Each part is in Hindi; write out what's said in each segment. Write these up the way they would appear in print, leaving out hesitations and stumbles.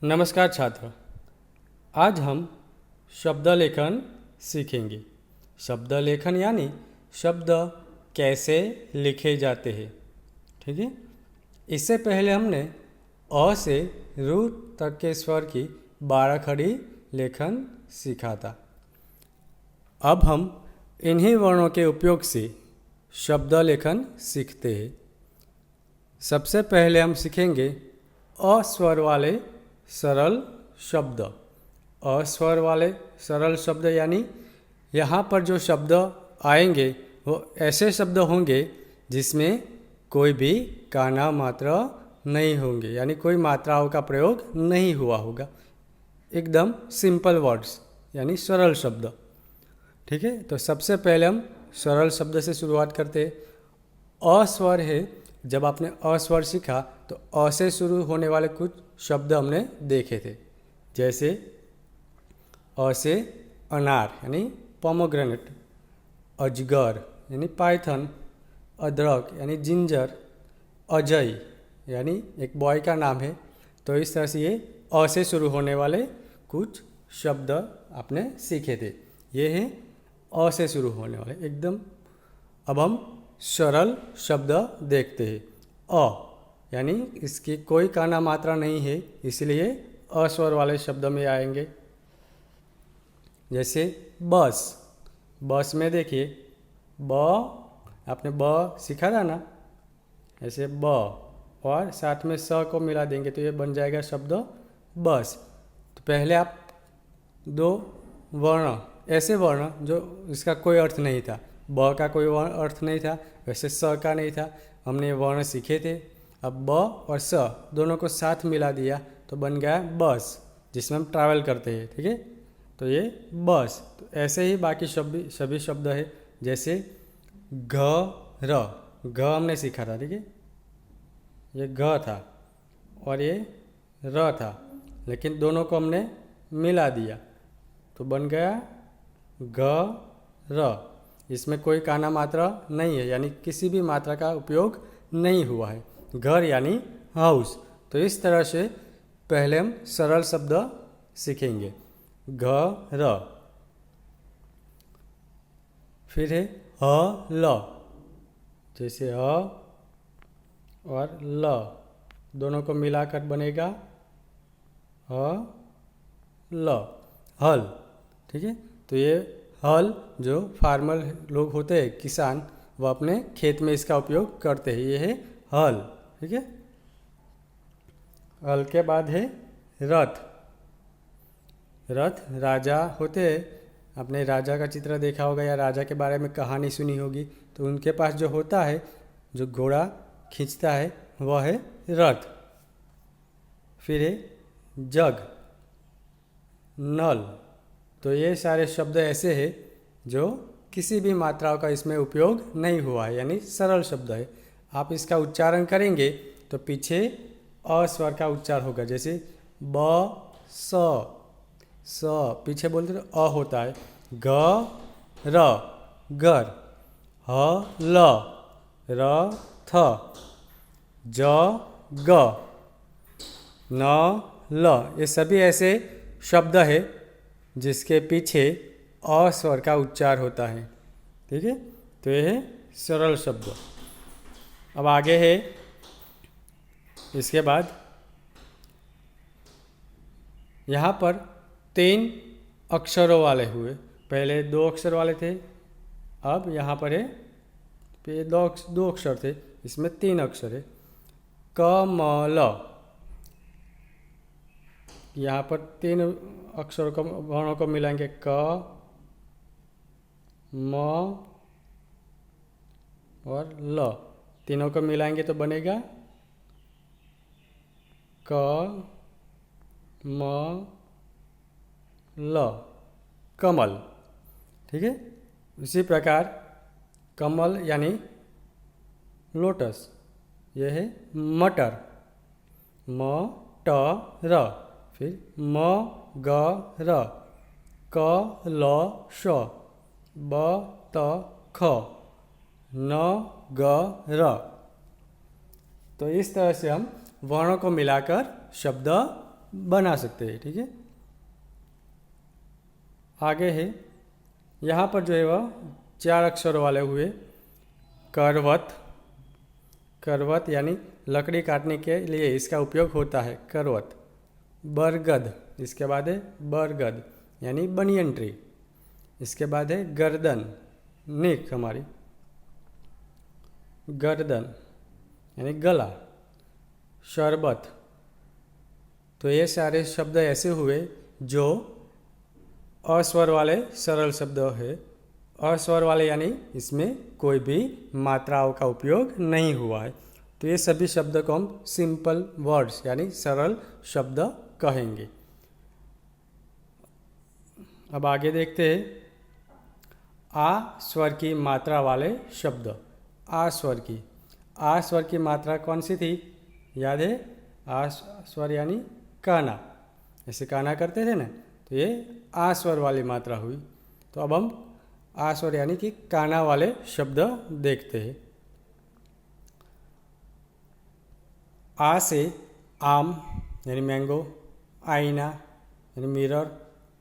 नमस्कार छात्र। आज हम शब्द लेखन सीखेंगे। शब्द लेखन यानी शब्द कैसे लिखे जाते हैं। ठीक है। इससे पहले हमने अ से रू तक के स्वर की 12 खड़ी लेखन सीखा था। अब हम इन्हीं वर्णों के उपयोग से शब्द लेखन सीखते हैं। सबसे पहले हम सीखेंगे अ स्वर वाले सरल शब्द। अस्वर वाले सरल शब्द यानी यहाँ पर जो शब्द आएंगे वो ऐसे शब्द होंगे जिसमें कोई भी काना मात्रा नहीं होंगे, यानी कोई मात्राओं का प्रयोग नहीं हुआ होगा। एकदम सिंपल वर्ड्स यानी सरल शब्द। ठीक है। तो सबसे पहले हम सरल शब्द से शुरुआत करते हैं। अस्वर है। जब आपने अस्वर सीखा तो अ से शुरू होने वाले कुछ शब्द हमने देखे थे, जैसे अ से अनार यानी पोमोग्रेनेट, अजगर यानी पाइथन, अदरक यानी जिंजर, अजय यानी एक बॉय का नाम है। तो इस तरह से ये अ से शुरू होने वाले कुछ शब्द आपने सीखे थे। ये है अ से शुरू होने वाले एकदम। अब हम सरल शब्द देखते हैं। अ यानी इसकी कोई काना मात्रा नहीं है, इसलिए अस्वर वाले शब्द में आएंगे। जैसे बस। बस में देखिए ब, आपने ब सीखा था ना, ऐसे ब और साथ में स को मिला देंगे तो ये बन जाएगा शब्द बस। तो पहले आप दो वर्ण, ऐसे वर्ण जो इसका कोई अर्थ नहीं था, ब का कोई अर्थ नहीं था, वैसे स का नहीं था, हमने वर्ण सीखे थे। अब ब और स दोनों को साथ मिला दिया तो बन गया बस, जिसमें हम ट्रैवल करते हैं। ठीक है। तो ये बस। तो ऐसे ही बाकी सभी शब्द है, जैसे घर। घ हमने सीखा था। ठीक है। ये घ था और ये र था, लेकिन दोनों को हमने मिला दिया तो बन गया घर। इसमें कोई काना मात्रा नहीं है, यानी किसी भी मात्रा का उपयोग नहीं हुआ है। घर यानी हाउस। तो इस तरह से पहले हम सरल शब्द सीखेंगे। घर। फिर है ह ल। जैसे ह और ल दोनों को मिलाकर बनेगा ह ल, हल। ठीक है। तो ये हल जो फार्मर लोग होते हैं, किसान, वो अपने खेत में इसका उपयोग करते हैं। ये है हल। ठीक है। हल के बाद है रथ। रथ राजा होते हैं। आपने राजा का चित्र देखा होगा या राजा के बारे में कहानी सुनी होगी, तो उनके पास जो होता है, जो घोड़ा खींचता है, वह है रथ। फिर है जग, नल। तो ये सारे शब्द ऐसे हैं जो किसी भी मात्राओं का इसमें उपयोग नहीं हुआ है, यानी सरल शब्द है। आप इसका उच्चारण करेंगे तो पीछे अ स्वर का उच्चार होगा, जैसे ब स। स पीछे बोलते तो अ होता है। ग र, गर। ह ल, र थ, ज ग, न ल। ये सभी ऐसे शब्द है जिसके पीछे अ स्वर का उच्चार होता है। ठीक है। तो ये है सरल शब्द। अब आगे है, इसके बाद यहाँ पर 3 अक्षरों वाले हुए। पहले 2 अक्षर वाले थे, अब यहाँ पर है, पे दो अक्षर थे, इसमें 3 अक्षर है। कमल। यहाँ पर 3 अक्षरों को, वर्णों को मिलाएंगे। क, म और ल। तीनों को मिलाएंगे तो बनेगा क म ल, कमल। ठीक है। इसी प्रकार कमल यानी लोटस, यह है मटर, म ट र। फिर म ग र, क ल श, ब त ख, न ग र। तो इस तरह से हम वर्णों को मिलाकर शब्द बना सकते हैं। ठीक है, आगे है यहाँ पर जो है वह 4 अक्षर वाले हुए करवत। करवत यानी लकड़ी काटने के लिए इसका उपयोग होता है, करवत। बरगद, इसके बाद है बरगद यानी बनियन ट्री। इसके बाद है गर्दन, नेक हमारी, गर्दन यानी गला। शरबत, तो ये सारे शब्द ऐसे हुए जो अस्वर वाले सरल शब्द है। अस्वर वाले यानी इसमें कोई भी मात्राओं का उपयोग नहीं हुआ है, तो ये सभी शब्द को हम सिंपल वर्ड्स यानी सरल शब्द कहेंगे। अब आगे देखते हैं आ स्वर की मात्रा वाले शब्द। आ स्वर की, आ स्वर की मात्रा कौन सी थी, याद है? आ स्वर यानी काना, ऐसे काना करते थे ना, तो ये आ स्वर वाली मात्रा हुई। तो अब हम आ स्वर यानी कि काना वाले शब्द देखते हैं। आ से आम यानी मैंगो, आईना यानी मिरर,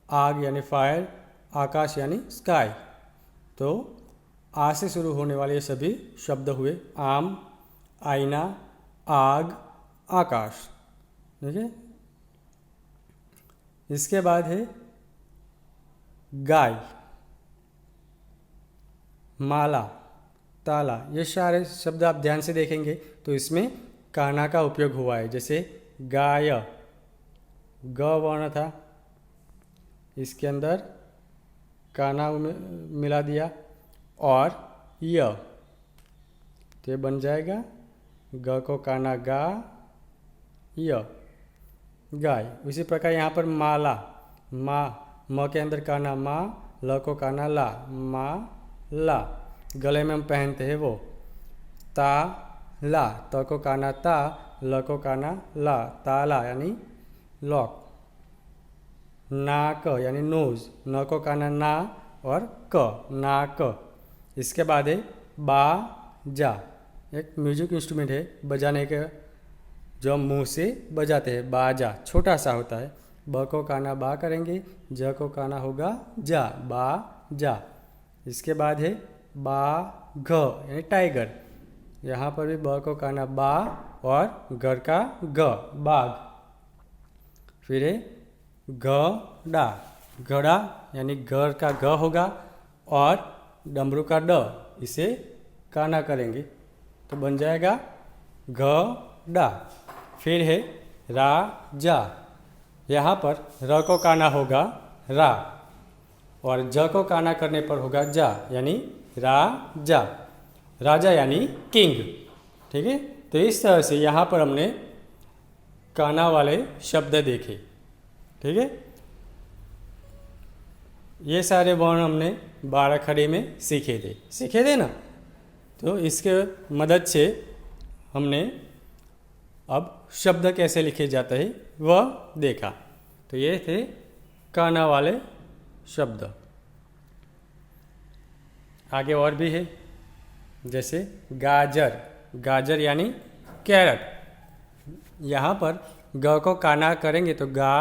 आग यानी फायर, आकाश यानी स्काई। तो आ से शुरू होने वाले ये सभी शब्द हुए आम, आईना, आग, आकाश। ठीक है, इसके बाद है गाय, माला, ताला। ये सारे शब्द आप ध्यान से देखेंगे तो इसमें काना का उपयोग हुआ है। जैसे गाय, ग वर्ण था, इसके अंदर काना मिला दिया, और य, तो ये बन जाएगा ग को काना गा, य, गाय। उसी प्रकार यहाँ पर माला, म के अंदर काना मा, ल को काना ला, मा ला। गले में हम पहनते हैं वो, ता ला, त को काना ता, ल को काना ला, ताला यानी लॉक। नाक यानी नोज, न को काना ना और क, नाक। इसके बाद है बाजा, एक म्यूजिक इंस्ट्रूमेंट है बजाने के, जो हम मुंह से बजाते हैं, बाजा, छोटा सा होता है। ब को काना बा करेंगे, ज को काना होगा जा, बा जा। इसके बाद है बा घ यानी टाइगर, यहाँ पर भी ब को काना बा और घर का ग, बाघ। फिर है घड़ा, घड़ा यानी घर का ग होगा और डमरू का ड, इसे काना करेंगे तो बन जाएगा घड़ा। फिर है राजा, यहाँ पर र को काना होगा रा और ज को काना करने पर होगा जा, यानी राजा। राजा यानी किंग। ठीक है, तो इस तरह से यहाँ पर हमने काना वाले शब्द देखे। ठीक है, ये सारे वर्ण हमने 12 खड़ी में सीखे थे ना। तो इसके मदद से हमने अब शब्द कैसे लिखे जाते हैं वह देखा। तो ये थे काना वाले शब्द। आगे और भी है, जैसे गाजर, गाजर यानी कैरट। यहाँ पर ग को काना करेंगे तो गा,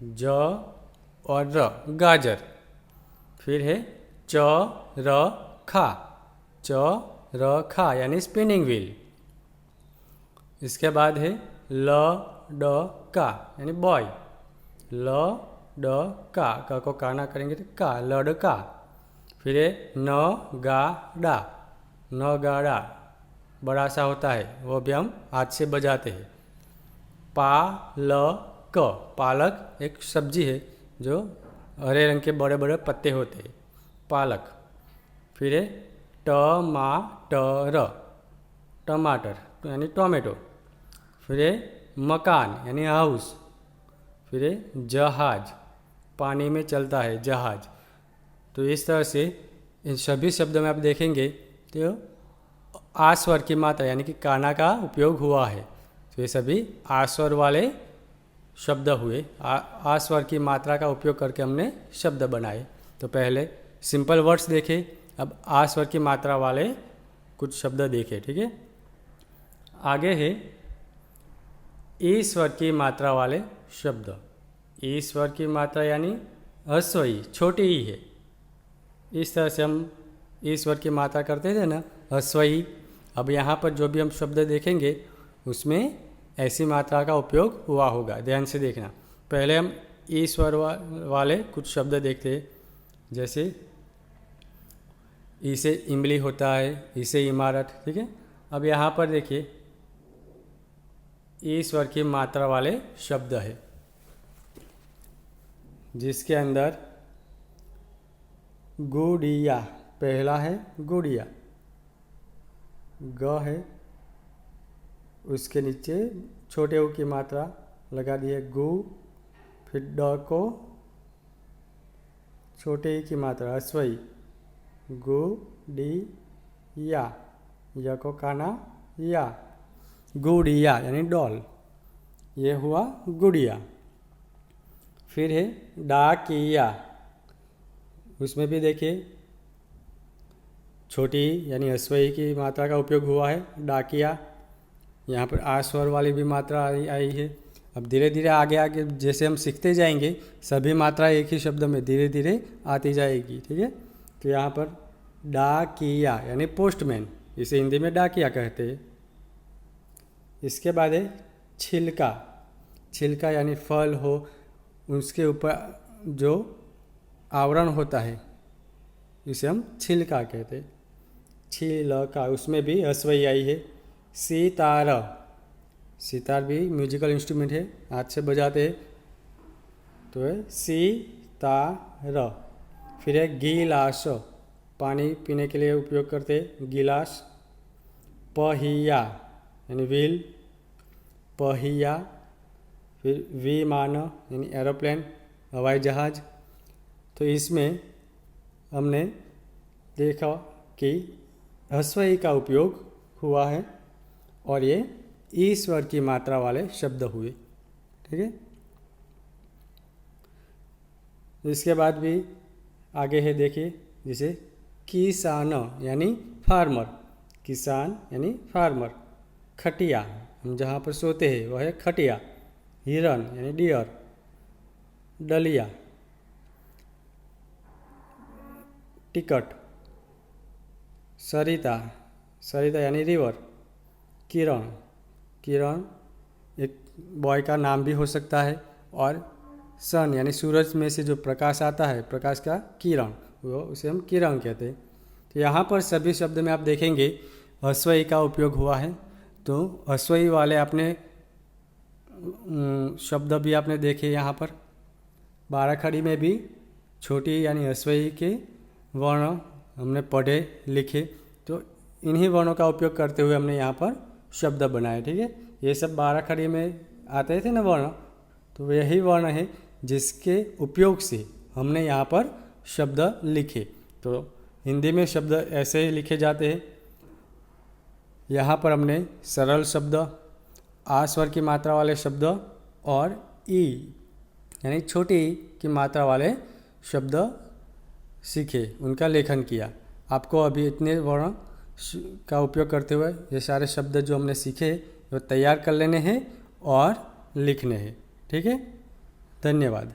ज और र, गाजर। फिर है च र खा, च र खा यानी स्पिनिंग व्हील। इसके बाद है ल ड का यानी बॉय, ल ड का, क को काना करेंगे तो का, लड़का। फिर है न गा डा, न गा डा बड़ा सा होता है, वो भी हम हाथ से बजाते हैं। पालक, पालक एक सब्जी है जो हरे रंग के बड़े बड़े पत्ते होते हैं, पालक। फिर है टमाटर, टमाटर यानी टोमेटो। फिर है मकान यानी हाउस। फिर है जहाज, पानी में चलता है जहाज। तो इस तरह से इन सभी शब्दों में आप देखेंगे तो आ स्वर की मात्रा यानी कि काना का उपयोग हुआ है। तो ये सभी आ स्वर वाले शब्द हुए। आ स्वर की मात्रा का उपयोग करके हमने शब्द बनाए। तो पहले सिंपल वर्ड्स देखे, अब आ स्वर की मात्रा वाले कुछ शब्द देखे। ठीक है, आगे है ई स्वर की मात्रा वाले शब्द। ई स्वर की मात्रा यानी ह्रस्व ई, छोटी ई है। इस तरह से हम ई स्वर की मात्रा करते थे ना, ह्रस्व ई। अब यहाँ पर जो भी हम शब्द देखेंगे उसमें ऐसी मात्रा का उपयोग हुआ होगा, ध्यान से देखना। पहले हम ई स्वर वाले कुछ शब्द देखते हैं, जैसे ई से इमली होता है, ई से इमारत, ठीक है। अब यहाँ पर देखिए ई स्वर की मात्रा वाले शब्द है, जिसके अंदर गुड़िया पहला है, गुड़िया ग है, उसके नीचे छोटे ऊ की मात्रा लगा दी है गु, फिर ड को छोटे ई की मात्रा अश्वई गु डी या, य को काना या, गुड़िया यानी डॉल, ये हुआ गुड़िया। फिर है डाकिया, उसमें भी देखिए छोटी यानी अश्वई की मात्रा का उपयोग हुआ है, डाकिया। यहाँ पर आ स्वर वाली भी मात्रा आई है। अब धीरे धीरे आगे आगे जैसे हम सीखते जाएंगे सभी मात्रा एक ही शब्द में धीरे धीरे आती जाएगी, ठीक है। तो यहाँ पर डाकिया यानी पोस्टमैन, इसे हिंदी में डाकिया कहते हैं। इसके बाद है छिलका। छिलका यानी फल हो, उसके ऊपर जो आवरण होता है इसे हम छिलका कहते हैं। छिलका, उसमें भी अश्वई आई है। सितार, सितार भी म्यूजिकल इंस्ट्रूमेंट है, हाथ से बजाते हैं, तो है सितार। फिर है गिलास, पानी पीने के लिए उपयोग करते हैं, गिलास। पहिया यानी व्हील, पहिया। फिर विमान यानी एरोप्लेन, हवाई जहाज। तो इसमें हमने देखा कि ह्रस्व का उपयोग हुआ है और ये ई स्वर की मात्रा वाले शब्द हुए, ठीक है। इसके बाद भी आगे है, देखिए जैसे किसान यानी फार्मर, किसान यानी फार्मर। खटिया, हम जहाँ पर सोते हैं वह है खटिया। हिरन यानी डियर, डलिया। टिकट, सरिता, सरिता यानी रिवर। किरण, किरण एक बॉय का नाम भी हो सकता है। और सन यानी सूरज में से जो प्रकाश आता है, प्रकाश का किरण, वो उसे हम किरण कहते हैं। तो यहाँ पर सभी शब्द में आप देखेंगे ह्रस्व ई का उपयोग हुआ है। तो ह्रस्व ई वाले आपने शब्द भी आपने देखे यहाँ पर। बाराखड़ी में भी छोटी यानी ह्रस्व ई के वर्ण हमने पढ़े लिखे, तो इन्हीं वर्णों का उपयोग करते हुए हमने यहाँ पर शब्द बनाए, ठीक है। ये सब बाराखड़ी में आते थे ना वर्ण, तो यही वर्ण है जिसके उपयोग से हमने यहाँ पर शब्द लिखे। तो हिंदी में शब्द ऐसे ही लिखे जाते हैं। यहाँ पर हमने सरल शब्द, आ स्वर की मात्रा वाले शब्द और ई यानी छोटी ई की मात्रा वाले शब्द सीखे, उनका लेखन किया। आपको अभी इतने वर्ण का उपयोग करते हुए ये सारे शब्द जो हमने सीखे वो तैयार कर लेने हैं और लिखने हैं, ठीक है। धन्यवाद।